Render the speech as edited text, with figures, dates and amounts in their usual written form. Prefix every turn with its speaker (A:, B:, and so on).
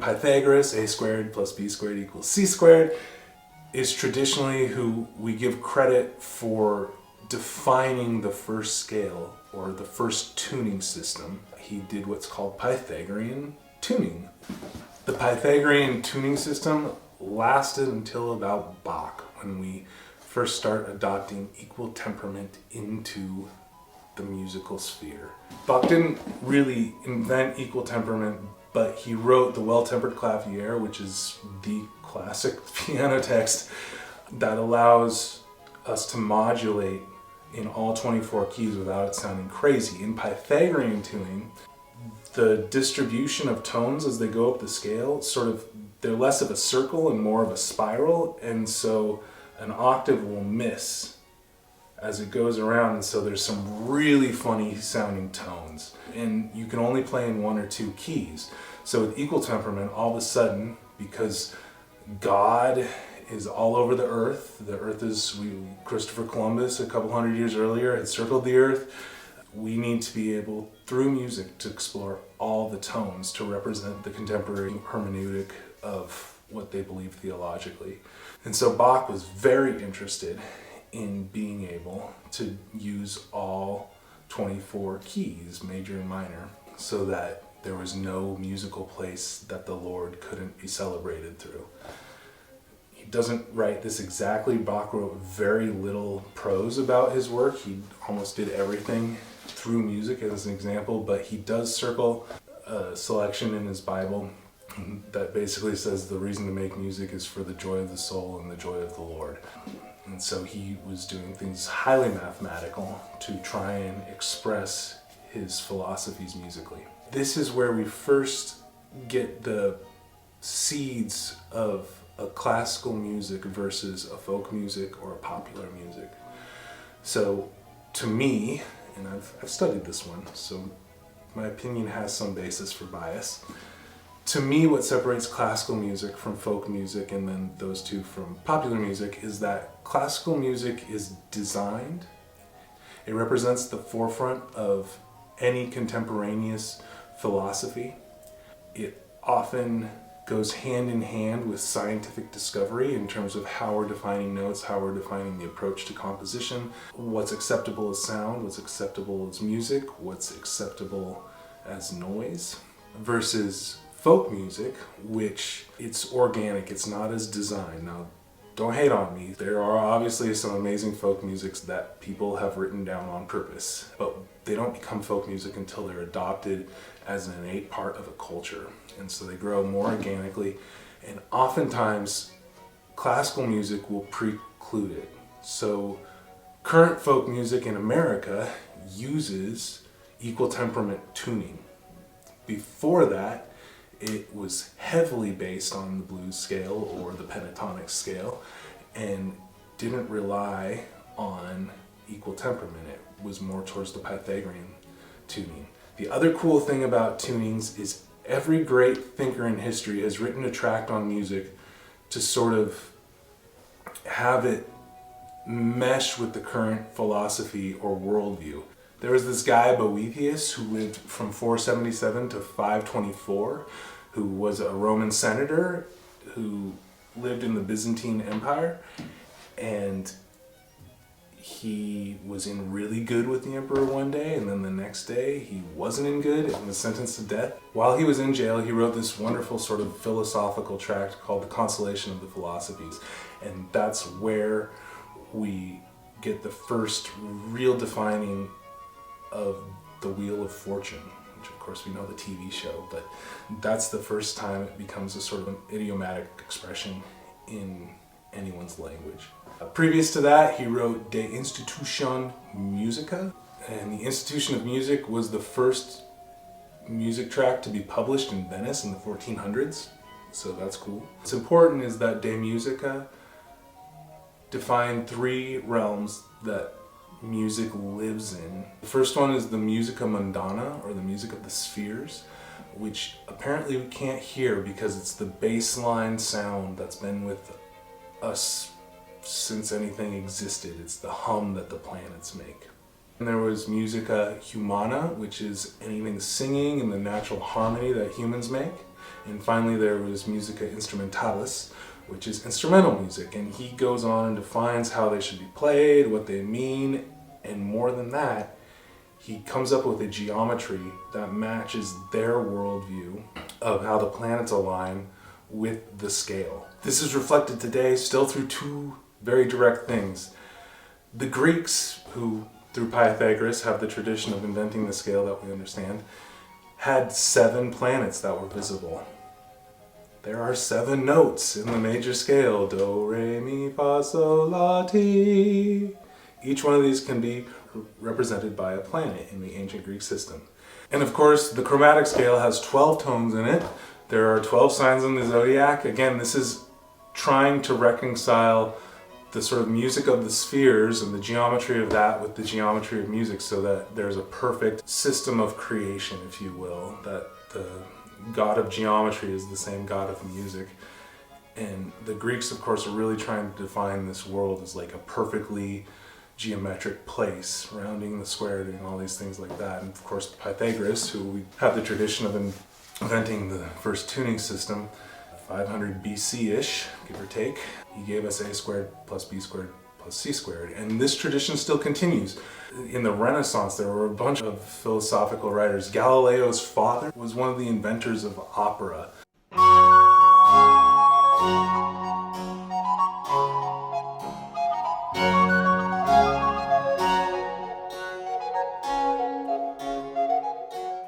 A: Pythagoras, a squared plus b squared equals c squared, is traditionally who we give credit for defining the first scale or the first tuning system. He did what's called Pythagorean tuning. The Pythagorean tuning system lasted until about Bach, when we first start adopting equal temperament into the musical sphere. Bach didn't really invent equal temperament, but he wrote the Well-Tempered Clavier, which is the classic piano text that allows us to modulate in all 24 keys without it sounding crazy. In Pythagorean tuning, the distribution of tones as they go up the scale, they're less of a circle and more of a spiral, and so an octave will miss as it goes around, and so there's some really funny sounding tones. And you can only play in one or two keys. So with equal temperament, all of a sudden, because God is all over the earth is, Christopher Columbus a couple hundred years earlier had circled the earth, we need to be able, through music, to explore all the tones to represent the contemporary hermeneutic of what they believe theologically. And so Bach was very interested in being able to use all 24 keys, major and minor, so that there was no musical place that the Lord couldn't be celebrated through. He doesn't write this exactly. Bach wrote very little prose about his work. He almost did everything through music as an example, but he does circle a selection in his Bible that basically says the reason to make music is for the joy of the soul and the joy of the Lord. And so he was doing things highly mathematical to try and express his philosophies musically. This is where we first get the seeds of a classical music versus a folk music or a popular music. So to me, and I've studied this one, so my opinion has some basis for bias. To me, what separates classical music from folk music, and then those two from popular music, is that classical music is designed. It represents the forefront of any contemporaneous philosophy. It often goes hand in hand with scientific discovery in terms of how we're defining notes, how we're defining the approach to composition, what's acceptable as sound, what's acceptable as music, what's acceptable as noise, versus folk music, which it's organic, it's not as designed. Now, don't hate on me. There are obviously some amazing folk musics that people have written down on purpose, but they don't become folk music until they're adopted as an innate part of a culture. And so they grow more organically, and oftentimes classical music will preclude it. So current folk music in America uses equal temperament tuning. Before that, it was heavily based on the blues scale or the pentatonic scale and didn't rely on equal temperament. It was more towards the Pythagorean tuning. The other cool thing about tunings is every great thinker in history has written a tract on music to sort of have it mesh with the current philosophy or worldview. There was this guy, Boethius, who lived from 477 to 524, who was a Roman senator who lived in the Byzantine Empire, and he was in really good with the emperor one day, and then the next day he wasn't in good and was sentenced to death. While he was in jail, he wrote this wonderful sort of philosophical tract called The Consolation of the Philosophies, and that's where we get the first real defining of the Wheel of Fortune, which of course we know the TV show, but that's the first time it becomes a sort of an idiomatic expression in anyone's language. Previous to that, he wrote De Institutione Musica, and the Institution of Music was the first music tract to be published in Venice in the 1400s, so that's cool. What's important is that De Musica defined three realms that music lives in. The first one is the musica mundana, or the music of the spheres, which apparently we can't hear because it's the baseline sound that's been with us since anything existed. It's the hum that the planets make. And there was musica humana, which is anything singing and the natural harmony that humans make. And finally there was Musica Instrumentalis, which is instrumental music, and he goes on and defines how they should be played, what they mean, and more than that, he comes up with a geometry that matches their worldview of how the planets align with the scale. This is reflected today still through two very direct things. The Greeks, who through Pythagoras have the tradition of inventing the scale that we understand, had 7 planets that were visible. There are 7 notes in the major scale, do, re, mi, fa, sol, la, ti. Each one of these can be represented by a planet in the ancient Greek system. And of course, the chromatic scale has 12 tones in it. There are 12 signs in the zodiac. Again, this is trying to reconcile the sort of music of the spheres and the geometry of that with the geometry of music, so that there's a perfect system of creation, if you will, that the god of geometry is the same god of music. And the Greeks, of course, are really trying to define this world as like a perfectly geometric place, rounding the square, doing all these things like that. And of course, Pythagoras, who we have the tradition of inventing the first tuning system, 500 BC-ish, give or take, he gave us a squared plus b squared plus c squared. And this tradition still continues. In the Renaissance, there were a bunch of philosophical writers. Galileo's father was one of the inventors of opera.